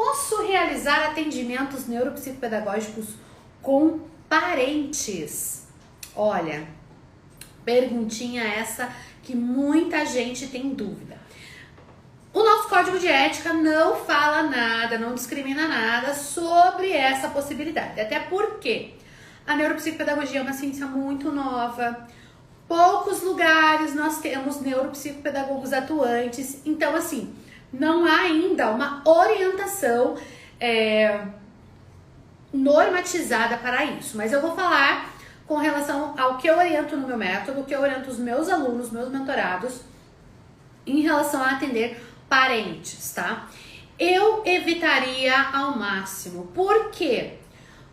posso realizar atendimentos neuropsicopedagógicos com parentes? Olha, perguntinha essa que muita gente tem dúvida. O nosso código de ética não fala nada, não discrimina nada sobre essa possibilidade. Até porque a neuropsicopedagogia é uma ciência muito nova. Poucos lugares nós temos neuropsicopedagogos atuantes. Então, assim, não há ainda uma orientação normatizada para isso. Mas eu vou falar com relação ao que eu oriento no meu método, o que eu oriento os meus alunos, meus mentorados, em relação a atender parentes, tá? Eu evitaria ao máximo. Por quê?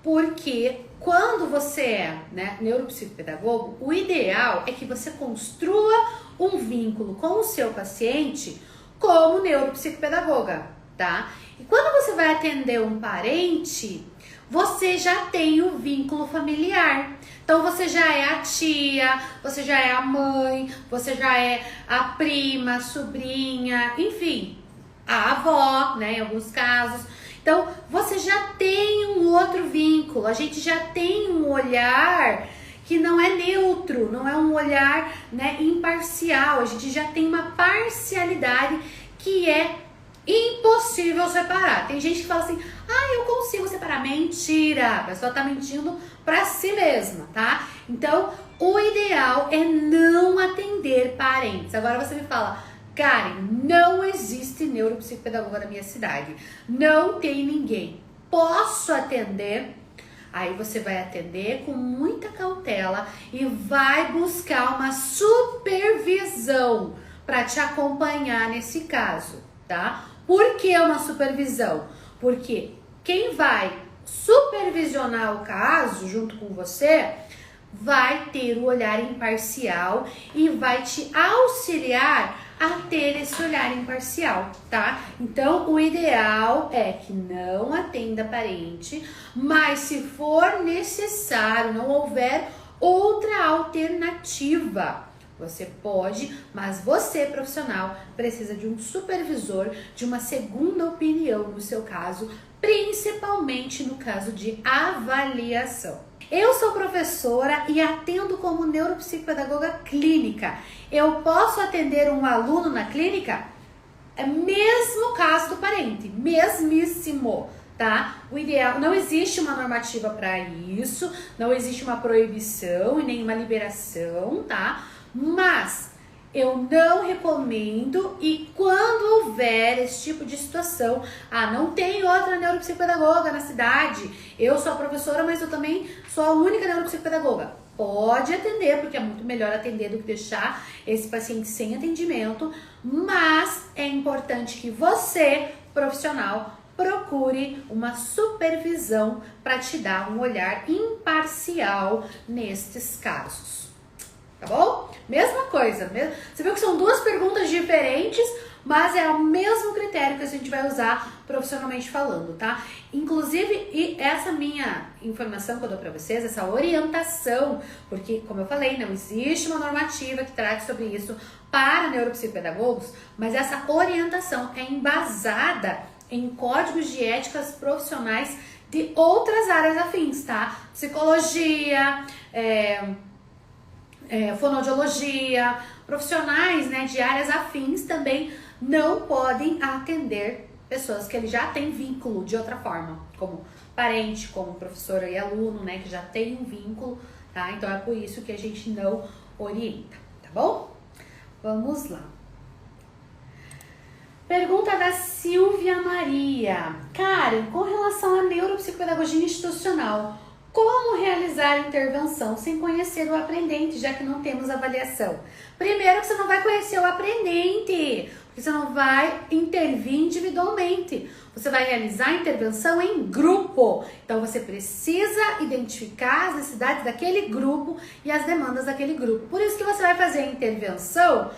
Porque quando você é, né, neuropsicopedagogo, o ideal é que você construa um vínculo com o seu paciente como neuropsicopedagoga, tá? E quando você vai atender um parente, você já tem o vínculo familiar. Então você já é a tia, você já é a mãe, você já é a prima, a sobrinha, enfim, a avó, né, em alguns casos. Então você já tem um outro vínculo, a gente já tem um olhar que não é neutro, não é um olhar, né, imparcial, a gente já tem uma parcialidade que é impossível separar. Tem gente que fala assim, eu consigo separar. Mentira, a pessoa tá mentindo pra si mesma, tá? Então, o ideal é não atender parentes. Agora você me fala, Karen, não existe neuropsicopedagoga na minha cidade, não tem ninguém, posso atender? Aí você vai atender com muita cautela e vai buscar uma supervisão para te acompanhar nesse caso, tá? Por que uma supervisão? Porque quem vai supervisionar o caso junto com você vai ter o olhar imparcial e vai te auxiliar a ter esse olhar imparcial, tá? Então, o ideal é que não atenda parente, mas se for necessário, não houver outra alternativa, você pode, mas você, profissional, precisa de um supervisor, de uma segunda opinião no seu caso, principalmente no caso de avaliação. Eu sou professora e atendo como neuropsicopedagoga clínica. Eu posso atender um aluno na clínica? É mesmo caso do parente, mesmíssimo, tá? O ideal, não existe uma normativa para isso, não existe uma proibição e nenhuma liberação, tá? Mas eu não recomendo, e quando houver esse tipo de situação, não tem outra neuropsicopedagoga na cidade, eu sou a professora, mas eu também sou a única neuropsicopedagoga. Pode atender, porque é muito melhor atender do que deixar esse paciente sem atendimento, mas é importante que você, profissional, procure uma supervisão para te dar um olhar imparcial nestes casos. Tá bom? Mesma coisa. Você viu que são duas perguntas diferentes, mas é o mesmo critério que a gente vai usar profissionalmente falando, tá? Inclusive, e essa minha informação que eu dou pra vocês, essa orientação, porque, como eu falei, não existe uma normativa que trate sobre isso para neuropsicopedagogos, mas essa orientação é embasada em códigos de éticas profissionais de outras áreas afins, tá? Psicologia, fonoaudiologia, profissionais, né, de áreas afins também não podem atender pessoas que ele já tem vínculo de outra forma, como parente, como professora e aluno, né, que já tem um vínculo, tá? Então é por isso que a gente não orienta, tá bom? Vamos lá. Pergunta da Silvia Maria. Karen, com relação à neuropsicopedagogia institucional, como realizar intervenção sem conhecer o aprendente, já que não temos avaliação? Primeiro que você não vai conhecer o aprendente, porque você não vai intervir individualmente. Você vai realizar a intervenção em grupo. Então você precisa identificar as necessidades daquele grupo e as demandas daquele grupo. Por isso que você vai fazer a intervenção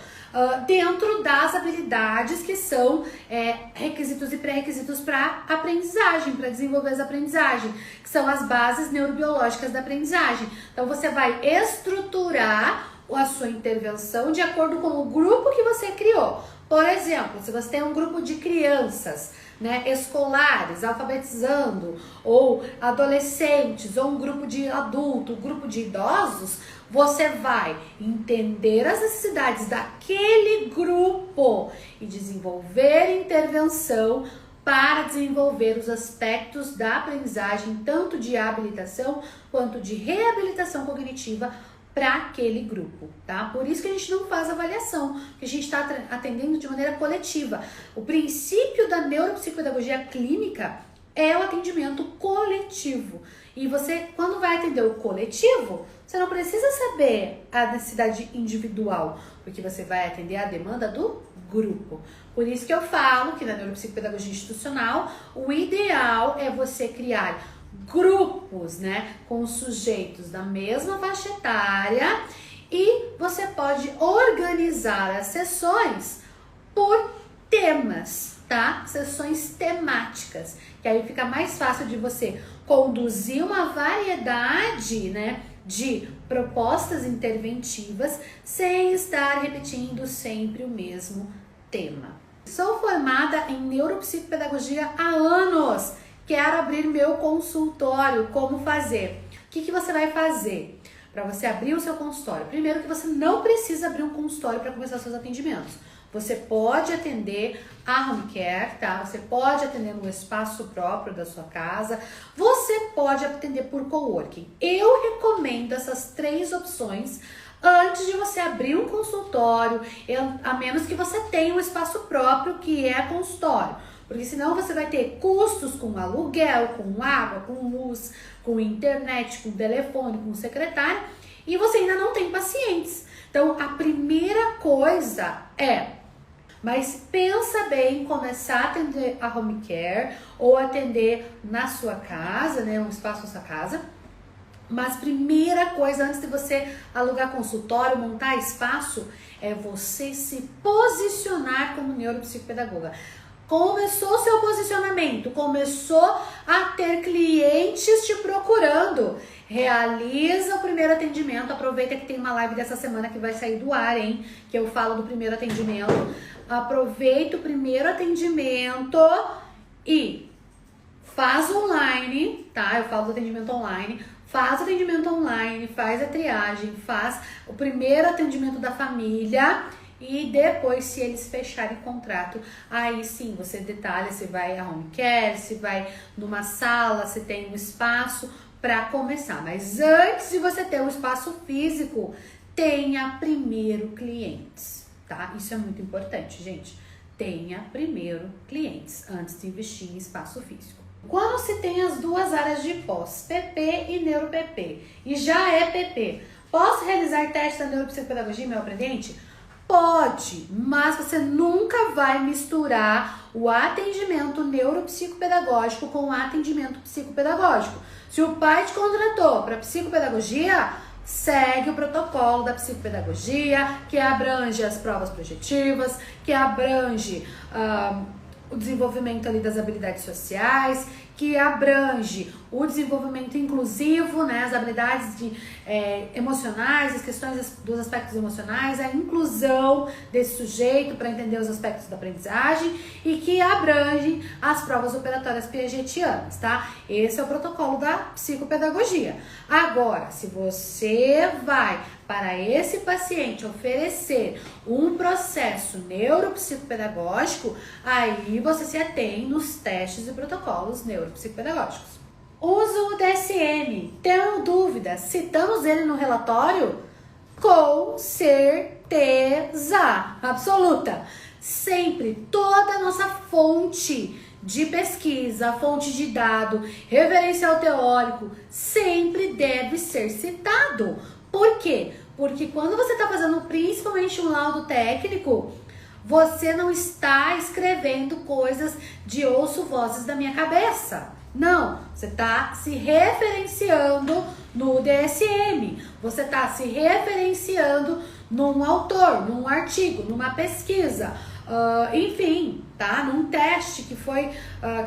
dentro das habilidades que são requisitos e pré-requisitos para aprendizagem, para desenvolver as aprendizagens, que são as bases neurobiológicas da aprendizagem. Então você vai estruturar a sua intervenção de acordo com o grupo que você criou. Por exemplo, se você tem um grupo de crianças, né, escolares, alfabetizando, ou adolescentes, ou um grupo de adultos, um grupo de idosos, você vai entender as necessidades daquele grupo e desenvolver intervenção para desenvolver os aspectos da aprendizagem, tanto de habilitação quanto de reabilitação cognitiva para aquele grupo, tá? Por isso que a gente não faz avaliação, que a gente está atendendo de maneira coletiva. O princípio da neuropsicopedagogia clínica é o atendimento coletivo. E você, quando vai atender o coletivo, você não precisa saber a necessidade individual, porque você vai atender a demanda do grupo. Por isso que eu falo que na neuropsicopedagogia institucional, o ideal é você criar grupos, né, com sujeitos da mesma faixa etária, e você pode organizar as sessões por temas, tá? Sessões temáticas, que aí fica mais fácil de você conduzir uma variedade, né, de propostas interventivas sem estar repetindo sempre o mesmo tema. Sou formada em neuropsicopedagogia há anos. Quero abrir meu consultório. Como fazer? O que você vai fazer para você abrir o seu consultório? Primeiro, que você não precisa abrir um consultório para começar seus atendimentos. Você pode atender a home care, tá? Você pode atender no espaço próprio da sua casa. Você pode atender por coworking. Eu recomendo essas 3 opções antes de você abrir um consultório, a menos que você tenha um espaço próprio que é consultório. Porque senão você vai ter custos com aluguel, com água, com luz, com internet, com telefone, com secretário, e você ainda não tem pacientes. Então, a primeira coisa mas pensa bem em começar a atender a home care ou atender na sua casa, né, um espaço na sua casa. Mas primeira coisa, antes de você alugar consultório, montar espaço, é você se posicionar como neuropsicopedagoga. Começou o seu posicionamento, começou a ter clientes te procurando. Realiza o primeiro atendimento. Aproveita que tem uma live dessa semana que vai sair do ar, hein? Que eu falo do primeiro atendimento. Aproveita o primeiro atendimento e faz online, tá? Eu falo do atendimento online. Faz o atendimento online, faz a triagem, faz o primeiro atendimento da família. E depois, se eles fecharem contrato, aí sim você detalha se vai a home care, se vai numa sala, se tem um espaço para começar. Mas antes de você ter um espaço físico, tenha primeiro clientes, tá? Isso é muito importante, gente. Tenha primeiro clientes antes de investir em espaço físico. Quando se tem as 2 áreas de pós, PP e NeuroPP, e já é PP, posso realizar teste da neuropsicopedagogia, meu aprendente? Pode, mas você nunca vai misturar o atendimento neuropsicopedagógico com o atendimento psicopedagógico. Se o pai te contratou para psicopedagogia, segue o protocolo da psicopedagogia, que abrange as provas projetivas, que abrange o desenvolvimento ali das habilidades sociais, que abrange o desenvolvimento inclusivo, né, as habilidades emocionais, as questões dos aspectos emocionais, a inclusão desse sujeito para entender os aspectos da aprendizagem e que abrange as provas operatórias piagetianas, tá? Esse é o protocolo da psicopedagogia. Agora, se você vai para esse paciente oferecer um processo neuropsicopedagógico, aí você se atém nos testes e protocolos neuropsicopedagógicos. Uso o DSM. Tenho dúvida, citamos ele no relatório? Com certeza absoluta. Sempre, toda a nossa fonte de pesquisa, fonte de dado, referencial teórico, sempre deve ser citado. Por quê? Porque quando você está fazendo principalmente um laudo técnico, você não está escrevendo coisas de ouço vozes da minha cabeça. Não, você está se referenciando no DSM, você está se referenciando num autor, num artigo, numa pesquisa, enfim, tá? Num teste que foi,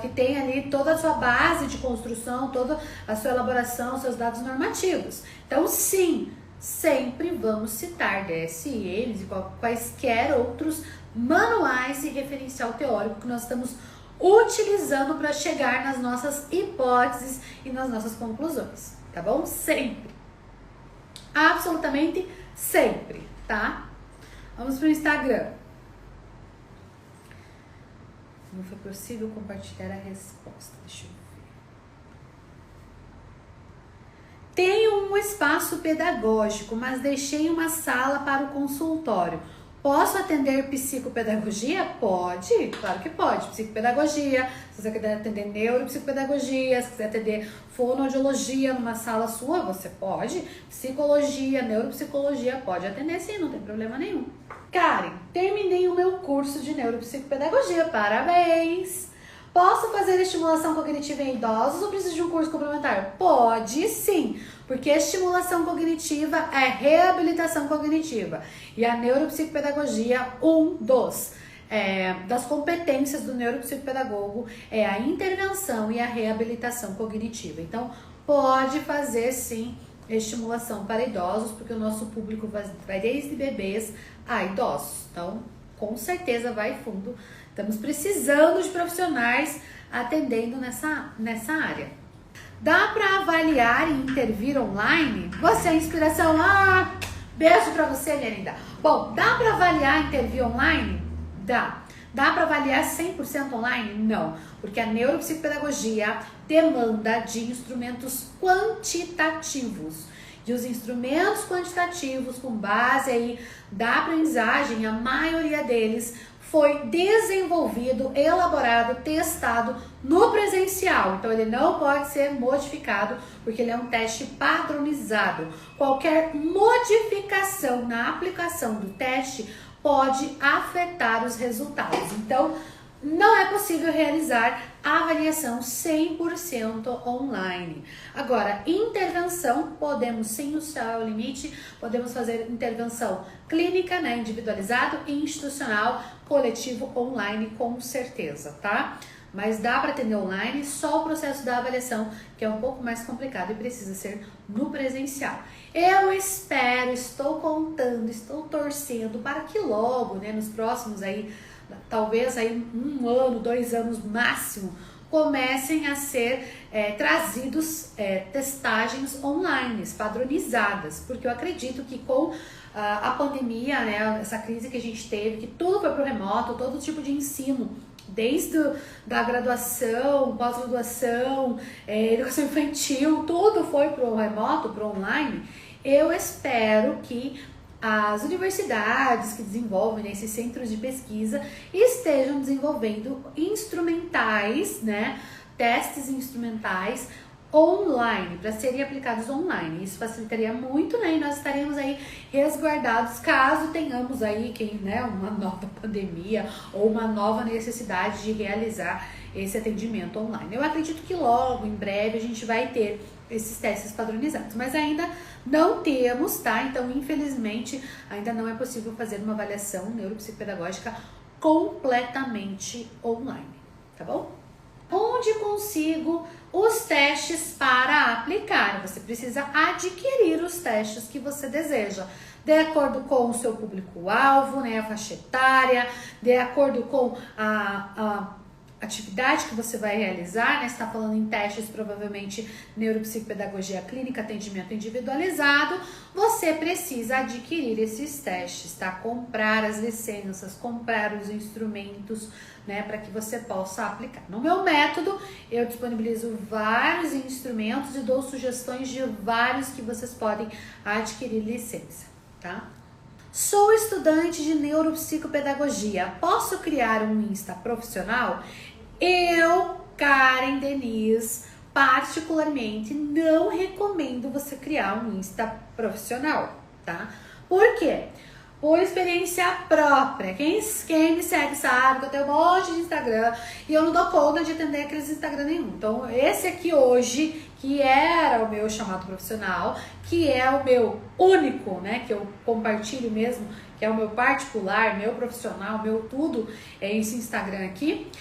que tem ali toda a sua base de construção, toda a sua elaboração, seus dados normativos. Então, sim, sempre vamos citar DSMs e quaisquer outros manuais e referencial teórico que nós estamos utilizando para chegar nas nossas hipóteses e nas nossas conclusões, tá bom? Sempre. Absolutamente sempre, tá? Vamos pro Instagram. Não foi possível compartilhar a resposta. Deixa eu ver. Tenho um espaço pedagógico, mas deixei uma sala para o consultório. Posso atender psicopedagogia? Pode, claro que pode. Psicopedagogia, se você quiser atender neuropsicopedagogia, se quiser atender fonoaudiologia numa sala sua, você pode. Psicologia, neuropsicologia, pode atender sim, não tem problema nenhum. Karen, terminei o meu curso de neuropsicopedagogia, parabéns! Posso fazer estimulação cognitiva em idosos ou preciso de um curso complementar? Pode sim, porque estimulação cognitiva é reabilitação cognitiva. E a neuropsicopedagogia, das competências do neuropsicopedagogo é a intervenção e a reabilitação cognitiva. Então, pode fazer sim estimulação para idosos, porque o nosso público vai desde bebês a idosos. Então, com certeza vai fundo. Estamos precisando de profissionais atendendo nessa área. Dá para avaliar e intervir online? Você é inspiração? Beijo para você, minha linda. Bom, dá para avaliar e intervir online? Dá. Dá para avaliar 100% online? Não, porque a neuropsicopedagogia demanda de instrumentos quantitativos. E os instrumentos quantitativos, com base aí da aprendizagem, a maioria deles foi desenvolvido, elaborado, testado no presencial. Então, ele não pode ser modificado, porque ele é um teste padronizado. Qualquer modificação na aplicação do teste pode afetar os resultados. Então, não é possível realizar a avaliação 100% online. Agora, intervenção, podemos sim, o céu é o limite, podemos fazer intervenção clínica, né, individualizado, institucional, coletivo, online, com certeza, tá? Mas dá para atender online, só o processo da avaliação, que é um pouco mais complicado e precisa ser no presencial. Eu espero, estou contando, estou torcendo para que logo, né, nos próximos aí, talvez aí 1 ano, 2 anos máximo, comecem a ser trazidos testagens online, padronizadas, porque eu acredito que com a pandemia, né, essa crise que a gente teve, que tudo foi para o remoto, todo tipo de ensino, desde da graduação, pós-graduação, educação infantil, tudo foi para o remoto, para o online. Eu espero que as universidades que desenvolvem, né, esses centros de pesquisa estejam desenvolvendo instrumentais, né, testes instrumentais online, para serem aplicados online. Isso facilitaria muito, né, e nós estaremos aí resguardados caso tenhamos aí uma nova pandemia ou uma nova necessidade de realizar esse atendimento online. Eu acredito que logo, em breve, a gente vai ter esses testes padronizados, mas ainda não temos, tá? Então, infelizmente, ainda não é possível fazer uma avaliação neuropsicopedagógica completamente online, tá bom? Onde consigo os testes para aplicar? Você precisa adquirir os testes que você deseja, de acordo com o seu público-alvo, né, a faixa etária, de acordo com a atividade que você vai realizar, né? Você está falando em testes, provavelmente neuropsicopedagogia clínica, atendimento individualizado, você precisa adquirir esses testes, tá? Comprar as licenças, comprar os instrumentos, né? Para que você possa aplicar. No meu método, eu disponibilizo vários instrumentos e dou sugestões de vários que vocês podem adquirir licença, tá? Sou estudante de neuropsicopedagogia. Posso criar um Insta profissional? Eu, Karen Denise, particularmente não recomendo você criar um Insta profissional, tá? Por quê? Por experiência própria. Quem me segue sabe que eu tenho um monte de Instagram e eu não dou conta de atender aqueles Instagram nenhum. Então, esse aqui hoje, que era o meu chamado profissional, que é o meu único, né, que eu compartilho mesmo, que é o meu particular, meu profissional, meu tudo, é esse Instagram aqui.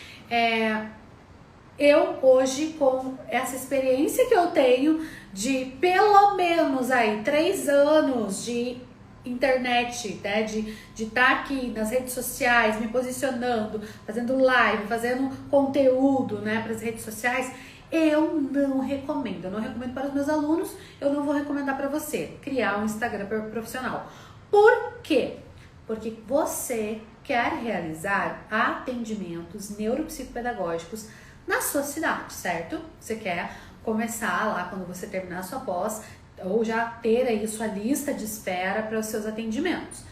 Eu hoje, com essa experiência que eu tenho de pelo menos aí 3 anos de internet, né, de estar aqui nas redes sociais, me posicionando, fazendo live, fazendo conteúdo, né, para as redes sociais, eu não recomendo. Eu não recomendo para os meus alunos, eu não vou recomendar para você criar um Instagram profissional. Por quê? Porque você quer realizar atendimentos neuropsicopedagógicos na sua cidade, certo? Você quer começar lá quando você terminar a sua pós, ou já ter aí sua lista de espera para os seus atendimentos.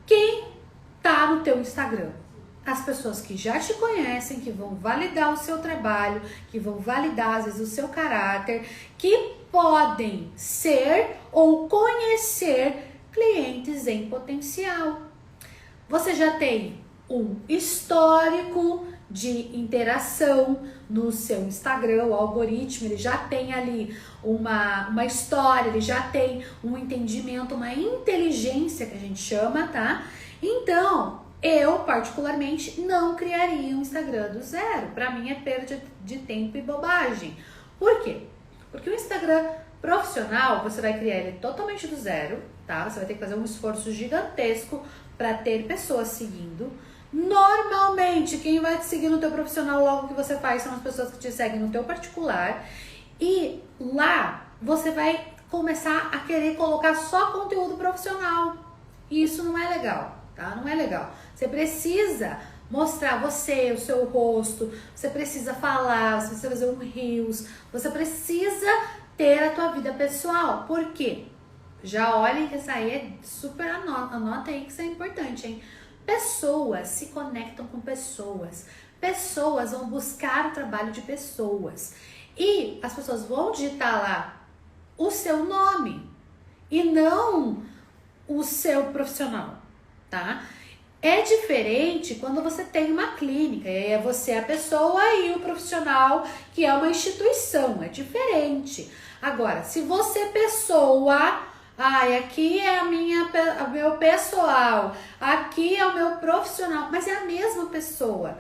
Quem tá no teu Instagram? As pessoas que já te conhecem, que vão validar o seu trabalho, que vão validar às vezes o seu caráter, que podem ser ou conhecer clientes em potencial. Você já tem um histórico de interação no seu Instagram, o algoritmo, ele já tem ali uma história, ele já tem um entendimento, uma inteligência que a gente chama, tá? Então, eu particularmente não criaria um Instagram do zero. Pra mim é perda de tempo e bobagem. Por quê? Porque o Instagram profissional, você vai criar ele totalmente do zero, tá? Você vai ter que fazer um esforço gigantesco para ter pessoas seguindo. Normalmente, quem vai te seguir no teu profissional logo que você faz são as pessoas que te seguem no teu particular. E lá, você vai começar a querer colocar só conteúdo profissional. E isso não é legal, tá? Não é legal. Você precisa mostrar você, o seu rosto, você precisa falar, você precisa fazer um reels, você precisa ter a tua vida pessoal. Por quê? Já olhem que essa aí é super anota aí que isso é importante, hein? Pessoas se conectam com pessoas. Pessoas vão buscar o trabalho de pessoas. E as pessoas vão digitar lá o seu nome e não o seu profissional, tá? É diferente quando você tem uma clínica, e aí é você a pessoa e o profissional que é uma instituição, é diferente. Agora, se você pessoa, aqui é o meu pessoal, aqui é o meu profissional, mas é a mesma pessoa,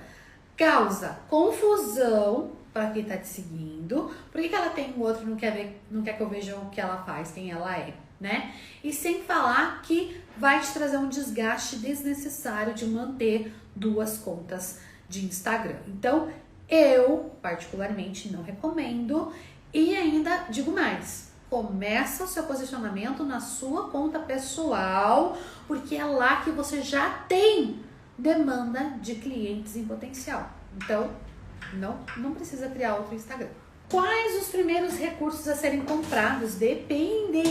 causa confusão para quem tá te seguindo. Por que ela tem o outro não quer que eu veja o que ela faz, quem ela é, né? E sem falar que vai te trazer um desgaste desnecessário de manter duas contas de Instagram. Então, eu particularmente não recomendo e ainda digo mais. Começa o seu posicionamento na sua conta pessoal, porque é lá que você já tem demanda de clientes em potencial. Então, não precisa criar outro Instagram. Quais os primeiros recursos a serem comprados? Depende.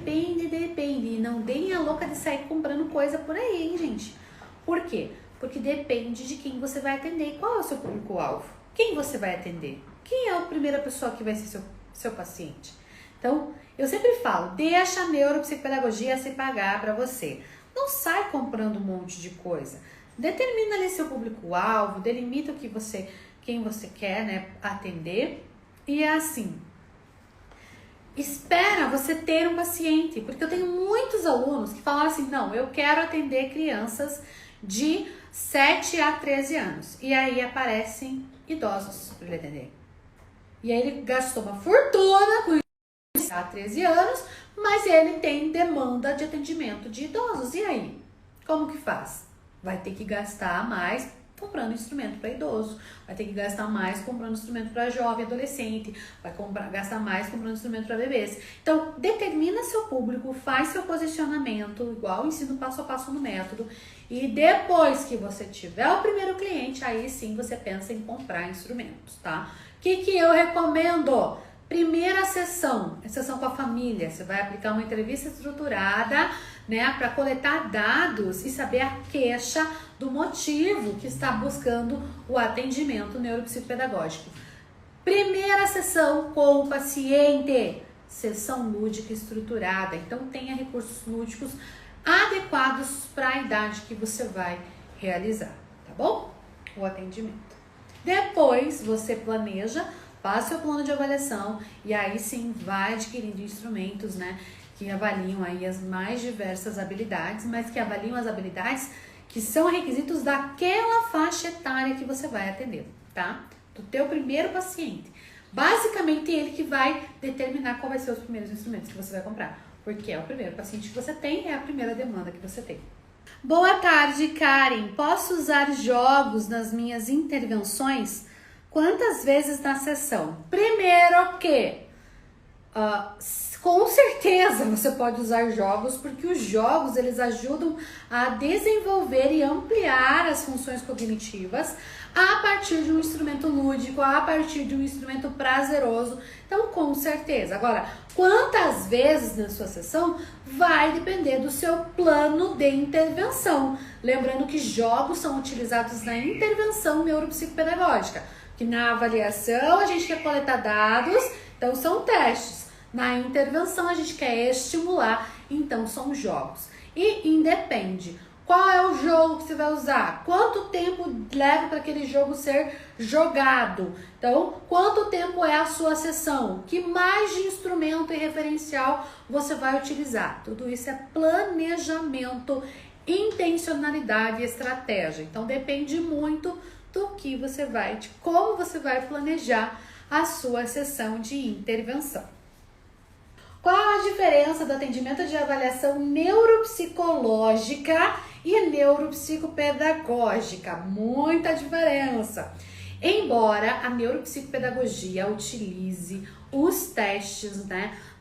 E não deem a louca de sair comprando coisa por aí, hein, gente? Por quê? Porque depende de quem você vai atender. Qual é o seu público-alvo? Quem você vai atender? Quem é a primeira pessoa que vai ser seu paciente? Então, eu sempre falo, deixa a neuropsicopedagogia se pagar para você. Não sai comprando um monte de coisa. Determina ali seu público-alvo, delimita quem você quer, né, atender. E é assim, espera você ter um paciente, porque eu tenho muitos alunos que falaram assim, não, eu quero atender crianças de 7 a 13 anos. E aí aparecem idosos para ele atender. E aí ele gastou uma fortuna com isso há 13 anos, mas ele tem demanda de atendimento de idosos. E aí? Como que faz? Vai ter que gastar mais comprando instrumento para idoso, vai ter que gastar mais comprando instrumento para jovem, adolescente, vai gastar mais comprando instrumento para bebês. Então, determina seu público, faz seu posicionamento, igual ensino passo a passo no método, e depois que você tiver o primeiro cliente, aí sim você pensa em comprar instrumentos, tá? O que eu recomendo? Primeira sessão, sessão com a família, você vai aplicar uma entrevista estruturada, né, para coletar dados e saber a queixa do motivo que está buscando o atendimento neuropsicopedagógico. Primeira sessão com o paciente, sessão lúdica estruturada, então tenha recursos lúdicos adequados para a idade que você vai realizar, tá bom? O atendimento. Depois você planeja, faz seu plano de avaliação e aí sim vai adquirindo instrumentos, né, que avaliam aí as mais diversas habilidades, mas que avaliam as habilidades que são requisitos daquela faixa etária que você vai atender, tá? Do teu primeiro paciente. Basicamente ele que vai determinar qual vai ser os primeiros instrumentos que você vai comprar. porque é o primeiro paciente que você tem, é a primeira demanda que você tem. Boa tarde, Karen. Posso usar jogos nas minhas intervenções? Quantas vezes na sessão? Primeiro que, com certeza você pode usar jogos, porque os jogos eles ajudam a desenvolver e ampliar as funções cognitivas a partir de um instrumento lúdico, a partir de um instrumento prazeroso. Então, com certeza. Agora, quantas vezes na sua sessão vai depender do seu plano de intervenção. Lembrando que jogos são utilizados na intervenção neuropsicopedagógica, que na avaliação a gente quer coletar dados, então são testes. Na intervenção a gente quer estimular, então são jogos. E independe. Qual é o jogo que você vai usar? Quanto tempo leva para aquele jogo ser jogado? Então, quanto tempo é a sua sessão? Que mais de instrumento e referencial você vai utilizar? Tudo isso é planejamento, intencionalidade e estratégia. Então, depende muito do que você vai, de como você vai planejar a sua sessão de intervenção. Qual a diferença do atendimento de avaliação neuropsicológica e neuropsicopedagógica? Muita diferença. Embora a neuropsicopedagogia utilize os testes,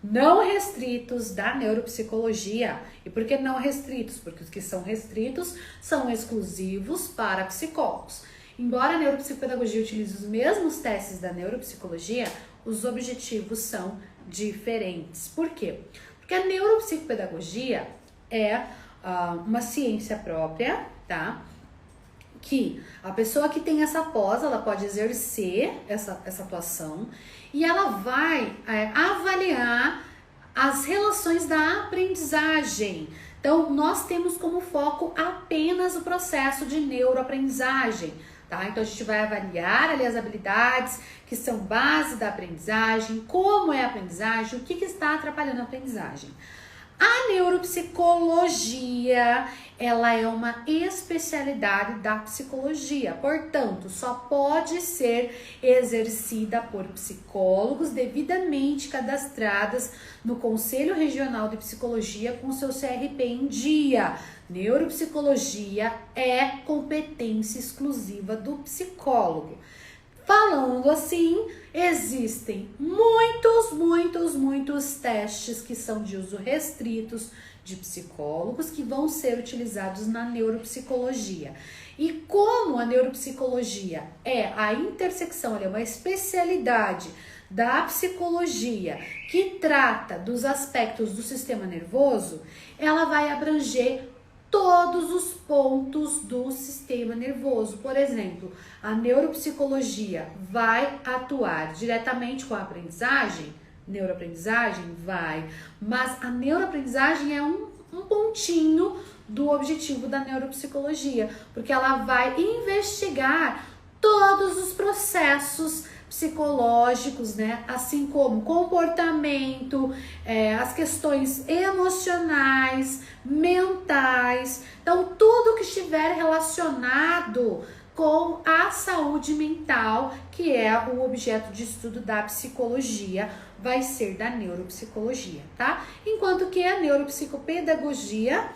não restritos da neuropsicologia. E por que não restritos? Porque os que são restritos são exclusivos para psicólogos. Embora a neuropsicopedagogia utilize os mesmos testes da neuropsicologia, os objetivos são diferentes. Por quê? Porque a neuropsicopedagogia é uma ciência própria, tá? Que a pessoa que tem essa pós, ela pode exercer essa atuação e ela vai avaliar as relações da aprendizagem. Então, nós temos como foco apenas o processo de neuroaprendizagem. Tá? Então, a gente vai avaliar ali as habilidades que são base da aprendizagem, como é a aprendizagem, o que está atrapalhando a aprendizagem. A neuropsicologia, ela é uma especialidade da psicologia, portanto, só pode ser exercida por psicólogos devidamente cadastrados no Conselho Regional de Psicologia com seu CRP em dia. Neuropsicologia é competência exclusiva do psicólogo. Falando assim, existem muitos testes que são de uso restritos de psicólogos que vão ser utilizados na neuropsicologia. E como a neuropsicologia é a intersecção, ela é uma especialidade da psicologia que trata dos aspectos do sistema nervoso, ela vai abranger todos os pontos do sistema nervoso. Por exemplo, a neuropsicologia vai atuar diretamente com a aprendizagem? Neuroaprendizagem? Vai. Mas a neuroaprendizagem é um pontinho do objetivo da neuropsicologia, porque ela vai investigar todos os processos psicológicos, assim como comportamento, as questões emocionais, mentais, então tudo que estiver relacionado com a saúde mental, que é o objeto de estudo da psicologia, vai ser da neuropsicologia, tá? Enquanto que a neuropsicopedagogia,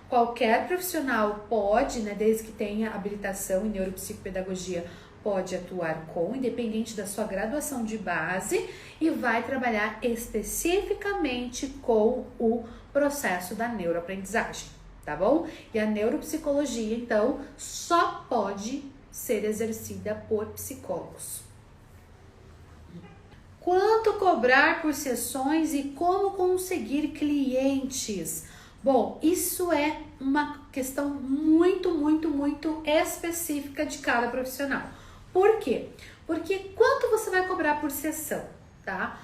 qualquer profissional pode, desde que tenha habilitação em neuropsicopedagogia, pode atuar com, independente da sua graduação de base, e vai trabalhar especificamente com o processo da neuroaprendizagem, tá bom? E a neuropsicologia, então, só pode ser exercida por psicólogos. Quanto cobrar por sessões e como conseguir clientes? Bom, isso é uma questão muito específica de cada profissional. Por quê? Porque quanto você vai cobrar por sessão, tá?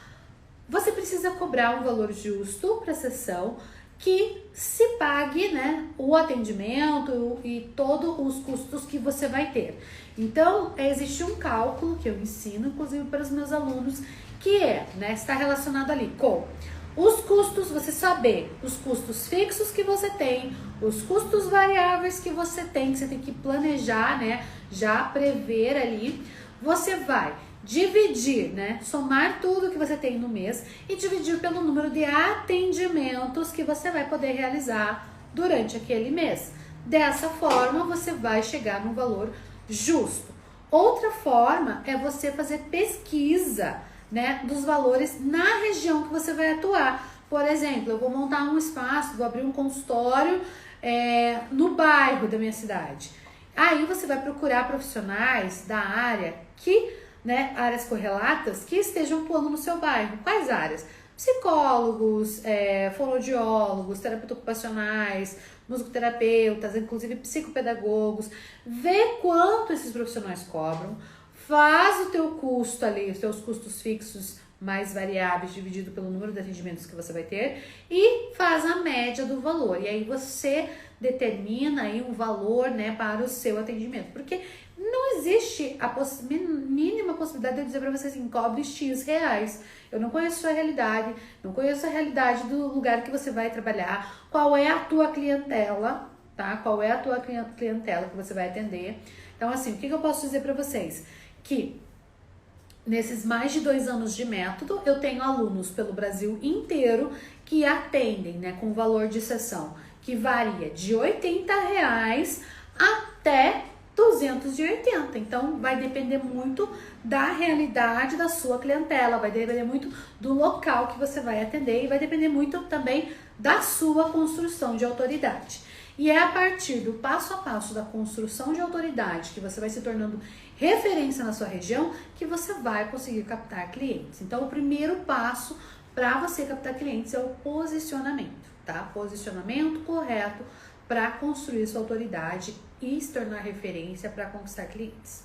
Você precisa cobrar um valor justo para a sessão que se pague, o atendimento e todos os custos que você vai ter. Então, existe um cálculo que eu ensino, inclusive para os meus alunos, que está relacionado ali com os custos, você saber os custos fixos que você tem, os custos variáveis que você tem que planejar, já prever ali. Você vai dividir, né? Somar tudo que você tem no mês e dividir pelo número de atendimentos que você vai poder realizar durante aquele mês. Dessa forma, você vai chegar num valor justo. Outra forma é você fazer pesquisa, né, dos valores na região que você vai atuar. Por exemplo, eu vou montar um espaço, vou abrir um consultório no bairro da minha cidade. Aí você vai procurar profissionais da área que, né, áreas correlatas que estejam atuando no seu bairro. Quais áreas? Psicólogos, fonoaudiólogos, terapeutas ocupacionais, musicoterapeutas, inclusive psicopedagogos. Vê quanto esses profissionais cobram, faz o teu custo ali, os teus custos fixos mais variáveis dividido pelo número de atendimentos que você vai ter e faz a média do valor. E aí você determina aí um valor, né, para o seu atendimento. Porque não existe a mínima possibilidade de eu dizer para você assim, cobre X reais. Eu não conheço a sua realidade, não conheço a realidade do lugar que você vai trabalhar, qual é a tua clientela, tá? Qual é a tua clientela que você vai atender. Então, assim, o que eu posso dizer para vocês? Que nesses mais de 2 anos de método, eu tenho alunos pelo Brasil inteiro que atendem, né, com valor de sessão que varia de R$80 até 280. Então, vai depender muito da realidade da sua clientela, vai depender muito do local que você vai atender e vai depender muito também da sua construção de autoridade. E é a partir do passo a passo da construção de autoridade que você vai se tornando referência na sua região que você vai conseguir captar clientes. Então, o primeiro passo para você captar clientes é o posicionamento, tá? Posicionamento correto para construir sua autoridade e se tornar referência para conquistar clientes,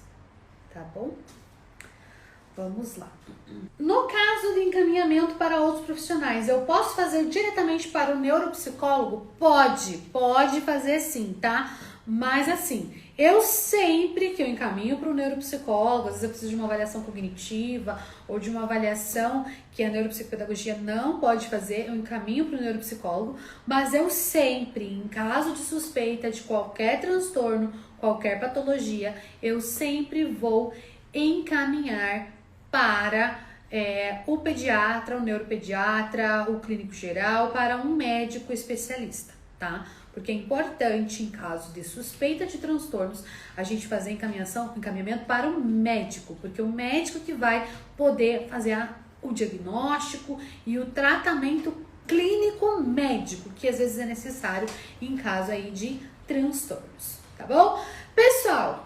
tá bom? Vamos lá. No caso de encaminhamento para outros profissionais, eu posso fazer diretamente para o neuropsicólogo? Pode fazer sim, tá? Mas assim, eu sempre que eu encaminho para o neuropsicólogo, às vezes eu preciso de uma avaliação cognitiva ou de uma avaliação que a neuropsicopedagogia não pode fazer, eu encaminho para o neuropsicólogo, mas eu sempre, em caso de suspeita de qualquer transtorno, qualquer patologia, eu sempre vou encaminhar para o pediatra, o neuropediatra, o clínico geral, para um médico especialista, tá? Porque é importante, em caso de suspeita de transtornos, a gente fazer encaminhamento para o médico, porque o médico que vai poder fazer o diagnóstico e o tratamento clínico médico, que às vezes é necessário em caso aí de transtornos, tá bom? Pessoal,